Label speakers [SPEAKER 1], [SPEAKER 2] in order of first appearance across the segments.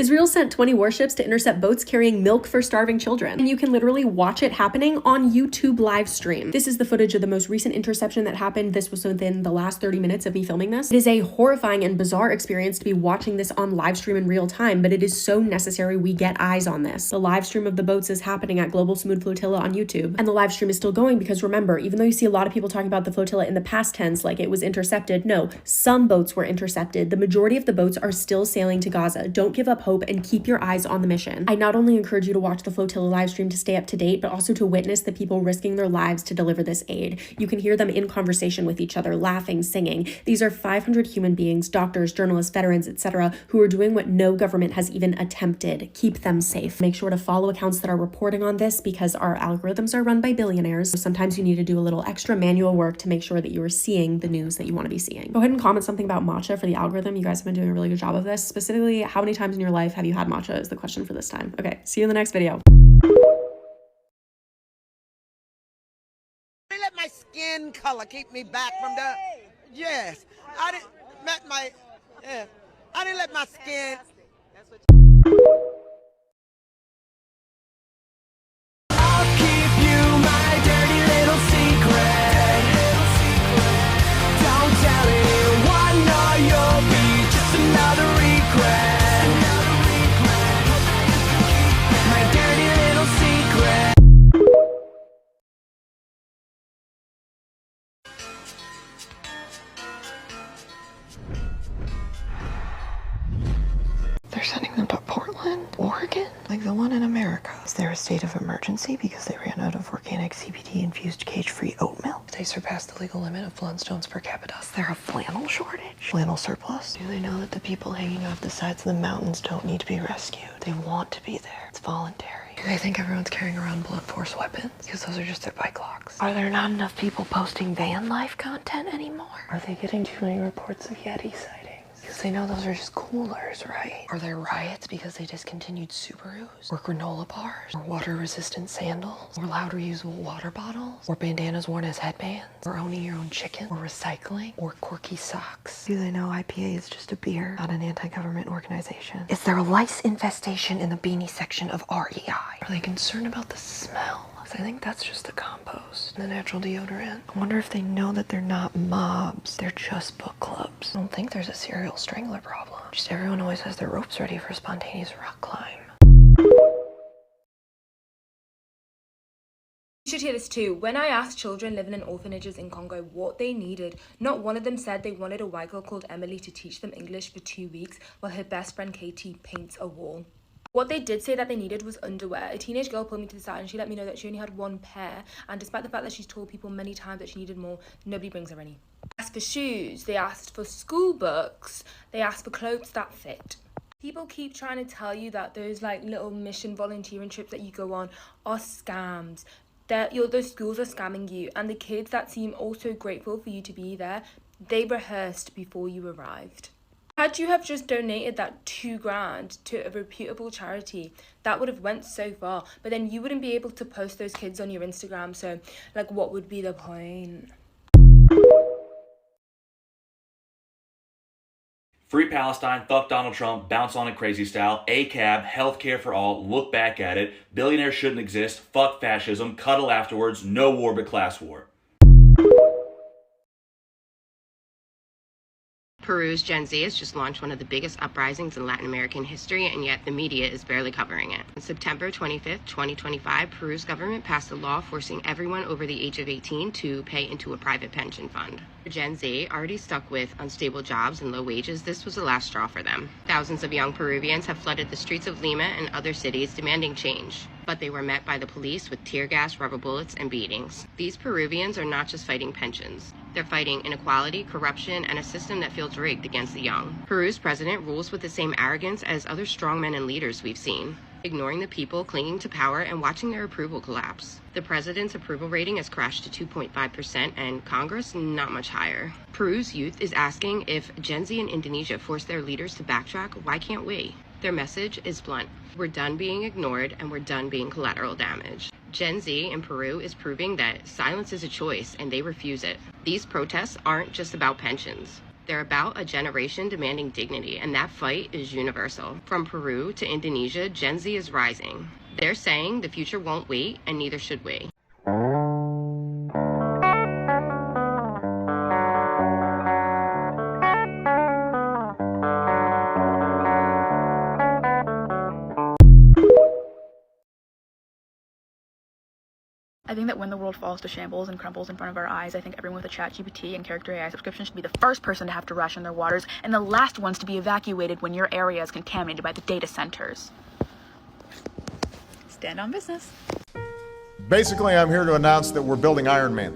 [SPEAKER 1] Israel sent 20 warships to intercept boats carrying milk for starving children, and you can literally watch it happening on YouTube live stream. This is the footage of the most recent interception that happened. This was within the last 30 minutes of me filming this. It is a horrifying and bizarre experience to be watching this on live stream in real time, but it is so necessary we get eyes on this. The live stream of the boats is happening at Global Sumud Flotilla on YouTube, and the live stream is still going because remember, even though you see a lot of people talking about the flotilla in the past tense like it was intercepted, no, some boats were intercepted. The majority of the boats are still sailing to Gaza. Don't give up hope and keep your eyes on the mission. I not only encourage you to watch the flotilla live stream to stay up to date, but also to witness the people risking their lives to deliver this aid. You can hear them in conversation with each other, laughing, singing. These are 500 human beings, doctors, journalists, veterans, etc., who are doing what no government has even attempted. Keep them safe. Make sure to follow accounts that are reporting on this because our algorithms are run by billionaires. Sometimes you need to do a little extra manual work to make sure that you are seeing the news that you want to be seeing. Go ahead and comment something about matcha for the algorithm. You guys have been doing a really good job of this. Specifically, how many times in your life have you had matcha is the question for this time. Okay, see you in the next video.
[SPEAKER 2] Let my skin color keep me back from the... Yes, I didn't let my... Yeah, I didn't let my skin... I'll keep you my dirty little secret. Don't tell anyone or you'll be just another regret. My dirty little secret.
[SPEAKER 3] They're sending them to Portland, Oregon, like the one in America. Is there a state of emergency because they ran out of organic CBD-infused cage-free oat milk? They surpassed the legal limit of Flintstones per capita. Is there a flannel shortage? Flannel surplus? Do they know that the people hanging off the sides of the mountains don't need to be rescued? They want to be there. It's voluntary. Do they think everyone's carrying around blunt force weapons? Because those are just their bike locks. Are there not enough people posting van life content anymore? Are they getting too many reports of Yeti sightings? Because they know those are just coolers, right? Are there riots because they discontinued Subarus? Or granola bars? Or water-resistant sandals? Or loud reusable water bottles? Or bandanas worn as headbands? Or owning your own chicken? Or recycling? Or quirky socks? Do they know IPA is just a beer, not an anti-government organization? Is there a lice infestation in the beanie section of REI? Are they concerned about the smell? I think that's just the compost, the natural deodorant. I wonder if they know that they're not mobs, they're just book clubs. I don't think there's a serial strangler problem. Just everyone always has their ropes ready for a spontaneous rock climb.
[SPEAKER 4] You should hear this too. When I asked children living in orphanages in Congo what they needed, not one of them said they wanted a white girl called Emily to teach them English for 2 weeks while her best friend Katie paints a wall. What they did say that they needed was underwear. A teenage girl pulled me to the side and she let me know that she only had one pair, and despite the fact that she's told people many times that she needed more, nobody brings her any. They asked for shoes, they asked for school books, they asked for clothes that fit. People keep trying to tell you that those like little mission volunteering trips that you go on are scams. Those schools are scamming you, and the kids that seem also grateful for you to be there, they rehearsed before you arrived. Had you have just donated that $2,000 to a reputable charity, that would have went so far, but then you wouldn't be able to post those kids on your Instagram, so like what would be the point?
[SPEAKER 5] Free Palestine, fuck Donald Trump, bounce on it crazy style, ACAB, healthcare for all, look back at it, billionaires shouldn't exist, fuck fascism, cuddle afterwards, no war but class war.
[SPEAKER 6] Peru's Gen Z has just launched one of the biggest uprisings in Latin American history, and yet the media is barely covering it. On September 25th, 2025, Peru's government passed a law forcing everyone over the age of 18 to pay into a private pension fund. For Gen Z, already stuck with unstable jobs and low wages, this was the last straw for them. Thousands of young Peruvians have flooded the streets of Lima and other cities demanding change, but they were met by the police with tear gas, rubber bullets, and beatings. These Peruvians are not just fighting pensions. They're fighting inequality, corruption, and a system that feels rigged against the young. Peru's president rules with the same arrogance as other strongmen and leaders we've seen, ignoring the people clinging to power and watching their approval collapse. The president's approval rating has crashed to 2.5%, and Congress not much higher. Peru's youth is asking if Gen Z in Indonesia force their leaders to backtrack, why can't we? Their message is blunt. We're done being ignored and we're done being collateral damage. Gen Z in Peru is proving that silence is a choice and they refuse it. These protests aren't just about pensions. They're about a generation demanding dignity, and that fight is universal. From Peru to Indonesia, Gen Z is rising. They're saying the future won't wait, and neither should we.
[SPEAKER 7] I think that when the world falls to shambles and crumbles in front of our eyes, I think everyone with a ChatGPT and Character AI subscription should be the first person to have to ration their waters and the last ones to be evacuated when your area is contaminated by the data centers. Stand on business.
[SPEAKER 8] Basically, I'm here to announce that we're building Iron Man.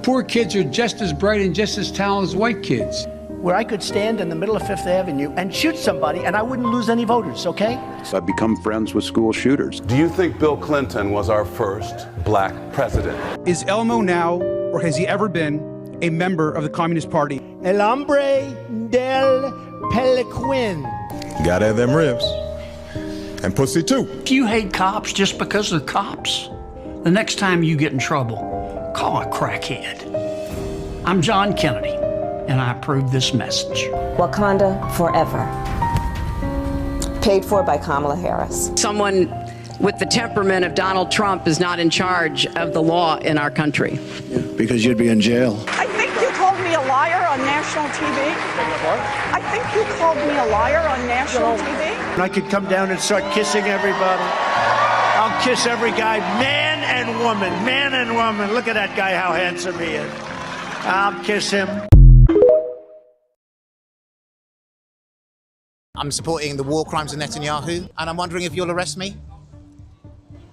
[SPEAKER 9] Poor kids are just as bright and just as talented as white kids.
[SPEAKER 10] Where I could stand in the middle of Fifth Avenue and shoot somebody and I wouldn't lose any voters, okay?
[SPEAKER 11] So I've become friends with school shooters.
[SPEAKER 12] Do you think Bill Clinton was our first black president?
[SPEAKER 9] Is Elmo now, or has he ever been, a member of the Communist Party?
[SPEAKER 10] El hombre del peliquin.
[SPEAKER 8] Gotta have them ribs. And pussy too.
[SPEAKER 10] If you hate cops just because they're cops, the next time you get in trouble, call a crackhead. I'm John Kennedy, and I approve this message.
[SPEAKER 13] Wakanda forever. Paid for by Kamala Harris.
[SPEAKER 14] Someone with the temperament of Donald Trump is not in charge of the law in our country.
[SPEAKER 11] Because you'd be in jail.
[SPEAKER 15] I think you called me a liar on national TV. I think you called me a liar on national TV.
[SPEAKER 10] I could come down and start kissing everybody. I'll kiss every guy, man and woman, man and woman. Look at that guy, how handsome he is. I'll kiss him.
[SPEAKER 16] I'm supporting the war crimes of Netanyahu, and I'm wondering if you'll arrest me?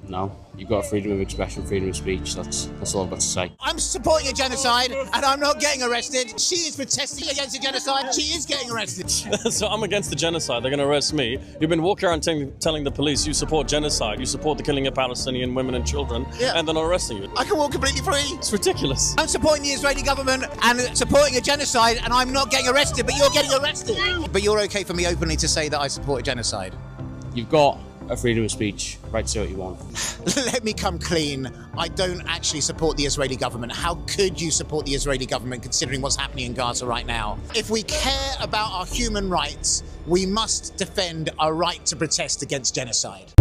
[SPEAKER 17] No, you've got freedom of expression, freedom of speech. That's all I've got to say.
[SPEAKER 16] I'm supporting a genocide, and I'm not getting arrested. She is protesting against a genocide. She is getting arrested.
[SPEAKER 18] So I'm against the genocide. They're going to arrest me. You've been walking around telling the police you support genocide, you support the killing of Palestinian women and children, and they're not arresting you.
[SPEAKER 16] I can walk completely free.
[SPEAKER 18] It's ridiculous.
[SPEAKER 16] I'm supporting the Israeli government and supporting a genocide, and I'm not getting arrested, but you're getting arrested. But you're okay for me openly to say that I support a genocide?
[SPEAKER 17] You've got a freedom of speech, right to say what you want.
[SPEAKER 16] Let me come clean. I don't actually support the Israeli government. How could you support the Israeli government considering what's happening in Gaza right now? If we care about our human rights, we must defend our right to protest against genocide.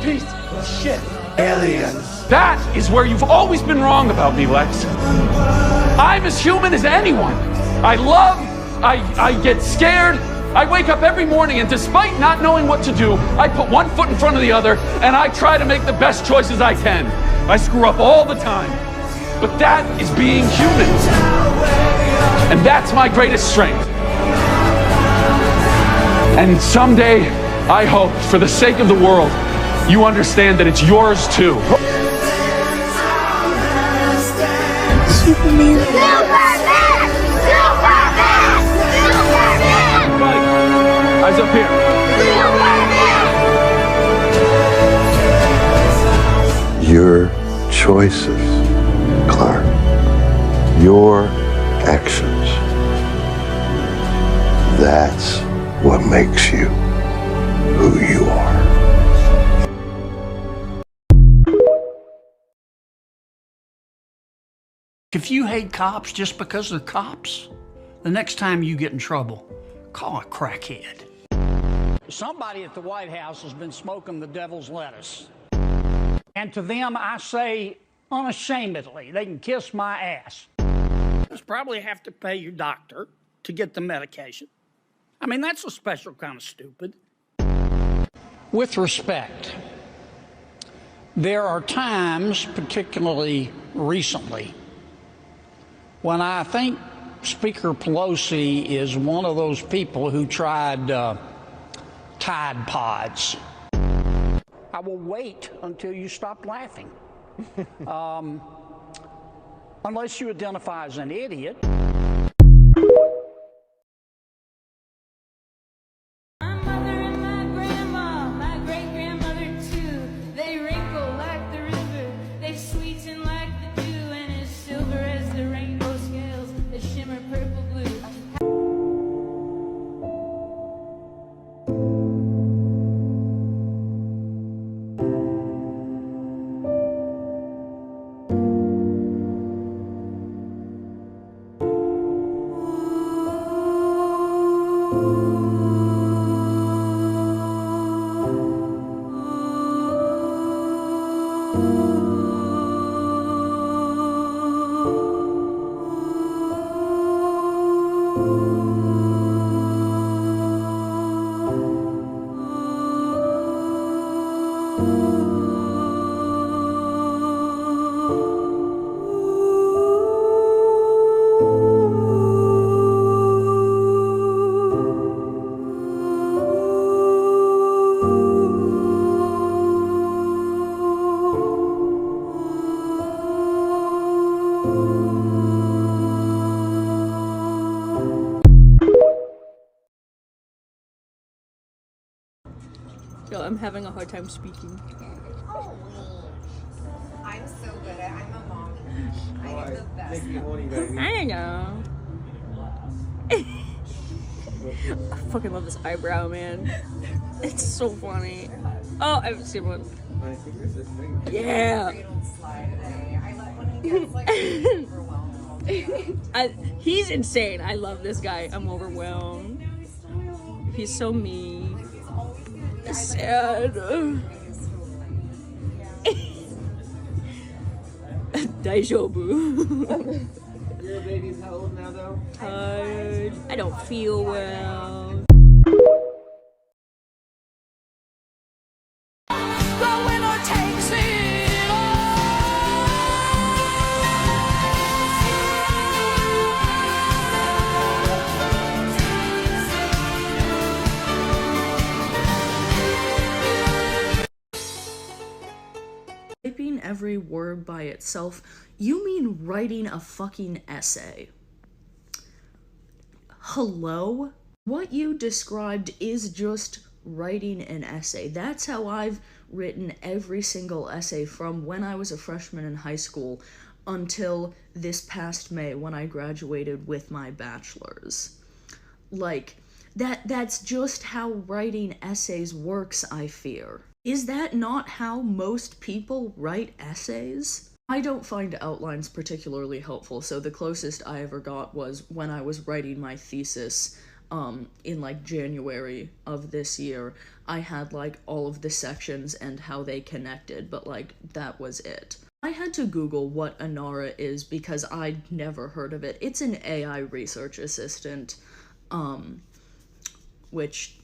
[SPEAKER 10] Piece of shit. Aliens.
[SPEAKER 9] That is where you've always been wrong about me, Lex. I'm as human as anyone. I love, I get scared. I wake up every morning and despite not knowing what to do, I put one foot in front of the other and I try to make the best choices I can. I screw up all the time. But that is being human. And that's my greatest strength. And someday, I hope, for the sake of the world, you understand that it's yours too.
[SPEAKER 19] Superman! Superman! Superman! Superman!
[SPEAKER 9] Right. Eyes up here.
[SPEAKER 19] Superman!
[SPEAKER 11] Your choices, Clark. Your actions. That's what makes you who you are.
[SPEAKER 10] If you hate cops just because they're cops, the next time you get in trouble, call a crackhead.
[SPEAKER 20] Somebody at the White House has been smoking the devil's lettuce. And to them, I say unashamedly, they can kiss my ass. You probably have to pay your doctor to get the medication. I mean, that's a special kind of stupid. With respect, there are times, particularly recently, when I think Speaker Pelosi is one of those people who tried Tide Pods. I will wait until you stop laughing. Unless you identify as an idiot.
[SPEAKER 21] Yo, I'm having a hard time speaking.
[SPEAKER 22] Oh, I'm so good at I'm a mom. I'm the best.
[SPEAKER 21] I don't know. I fucking love this eyebrow, man. It's so funny. Oh, I haven't seen one. Yeah. He's insane. I love this guy. I'm overwhelmed. He's so mean. Sad. Daijoubu.
[SPEAKER 23] Your baby's how old now, though?
[SPEAKER 21] Tired. I don't feel well.
[SPEAKER 24] Typing every word by itself, you mean writing a fucking essay. Hello? What you described is just writing an essay. That's how I've written every single essay from when I was a freshman in high school until this past May when I graduated with my bachelor's. Like, that's just how writing essays works, I fear. Is that not how most people write essays? I don't find outlines particularly helpful, so the closest I ever got was when I was writing my thesis in like January of this year. I had like all of the sections and how they connected, but like that was it. I had to Google what Inara is because I'd never heard of it. It's an AI research assistant, which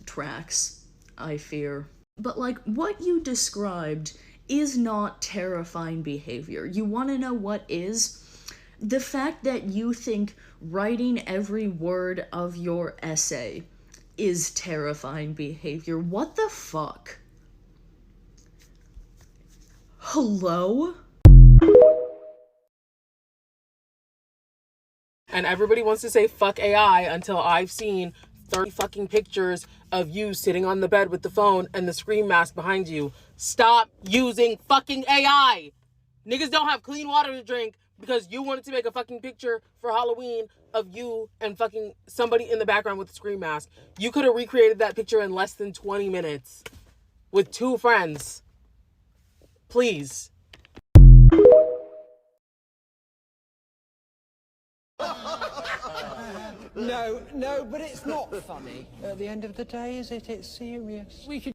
[SPEAKER 24] tracks, I fear. But, like, what you described is not terrifying behavior. You want to know what is? The fact that you think writing every word of your essay is terrifying behavior. What the fuck? Hello?
[SPEAKER 25] And everybody wants to say fuck AI until I've seen 30 fucking pictures of you sitting on the bed with the phone and the screen mask behind you. Stop using fucking AI. Niggas don't have clean water to drink because you wanted to make a fucking picture for Halloween of you and fucking somebody in the background with a screen mask. You could have recreated that picture in less than 20 minutes with 2 friends. Please.
[SPEAKER 23] No, but it's not funny. At the end of the day, is it? It's serious. We could.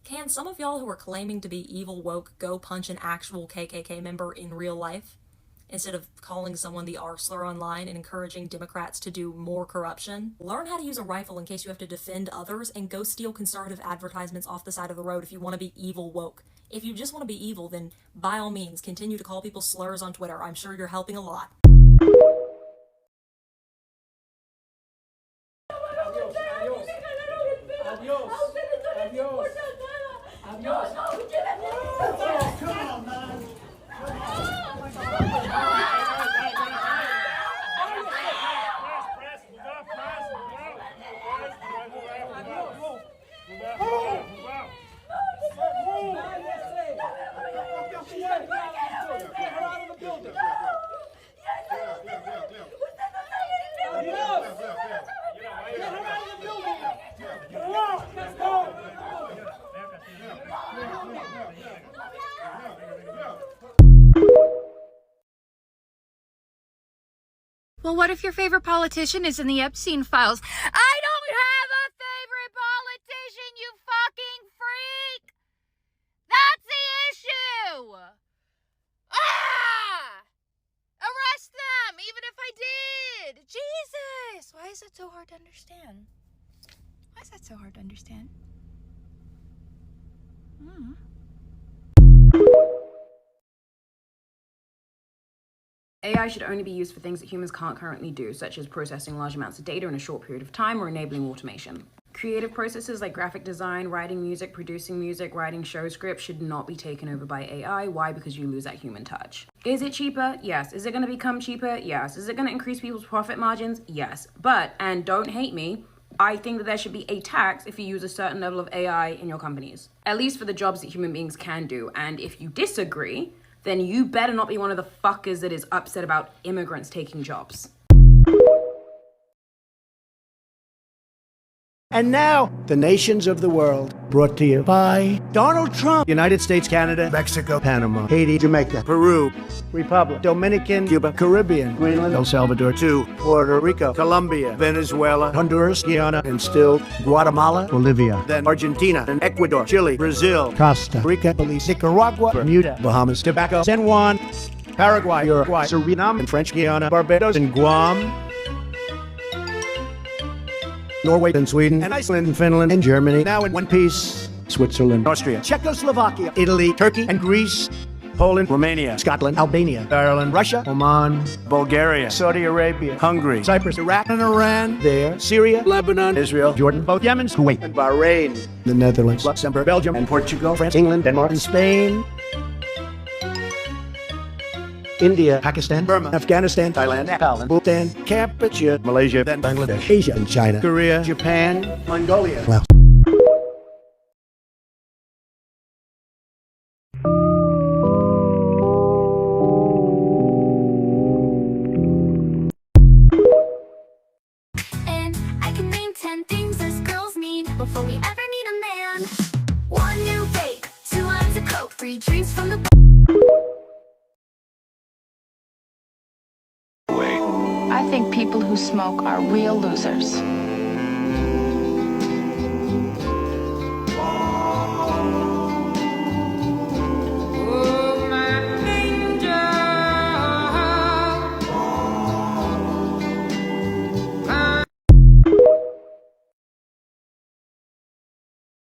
[SPEAKER 26] Can some of y'all who are claiming to be evil woke go punch an actual KKK member in real life? Instead of calling someone the R slur online and encouraging Democrats to do more corruption? Learn how to use a rifle in case you have to defend others, and go steal conservative advertisements off the side of the road if you want to be evil woke. If you just want to be evil, then by all means, continue to call people slurs on Twitter. I'm sure you're helping a lot.
[SPEAKER 23] Adiós.
[SPEAKER 1] Well, what if your favorite politician is in the Epstein files? I don't have a favorite politician, you fucking freak! That's the issue! Ah! Arrest them, even if I did! Jesus! Why is that so hard to understand? Why is that so hard to understand?
[SPEAKER 2] AI should only be used for things that humans can't currently do, such as processing large amounts of data in a short period of time or enabling automation. Creative processes like graphic design, writing music, producing music, writing show scripts should not be taken over by AI. Why? Because you lose that human touch. Is it cheaper? Yes. Is it going to become cheaper? Yes. Is it going to increase people's profit margins? Yes. But, and don't hate me, I think that there should be a tax if you use a certain level of AI in your companies. At least for the jobs that human beings can do. And if you disagree, then you better not be one of the fuckers that is upset about immigrants taking jobs.
[SPEAKER 10] And now, the nations of the world, brought to you by Donald Trump. United States, Canada, Mexico, Panama, Haiti, Jamaica, Peru, Republic, Dominican, Cuba, Caribbean, Greenland, El Salvador, 2, Puerto Rico, Colombia, Venezuela, Honduras, Guyana, and still Guatemala, Bolivia, then Argentina, and Ecuador, Chile, Brazil, Costa Rica, Belize, Nicaragua, Bermuda, Bahamas, Tobacco, San Juan, Paraguay, Uruguay, Suriname, and French Guiana, Barbados, and Guam, Norway and Sweden, and Iceland and Finland and Germany, now in one piece, Switzerland, Austria, Czechoslovakia, Italy, Turkey and Greece, Poland, Romania, Scotland, Albania, Ireland, Russia, Oman, Bulgaria, Saudi Arabia, Hungary, Cyprus, Iraq and Iran, there, Syria, Lebanon, Israel, Jordan, both Yemen, Kuwait, and Bahrain, the Netherlands, Luxembourg, Belgium, and Portugal, France, England, Denmark, and Spain, India, Pakistan, Burma, Afghanistan, Thailand, Nepal, and Bhutan, Cambodia, Malaysia, then Bangladesh, Asia, and China, Korea, Japan, Mongolia. Wow.
[SPEAKER 19] And I can name 10 things us girls need before we ever need a man. 1 new vape, 2 lines of coke, 3 drinks from the
[SPEAKER 3] I think people who smoke are real losers.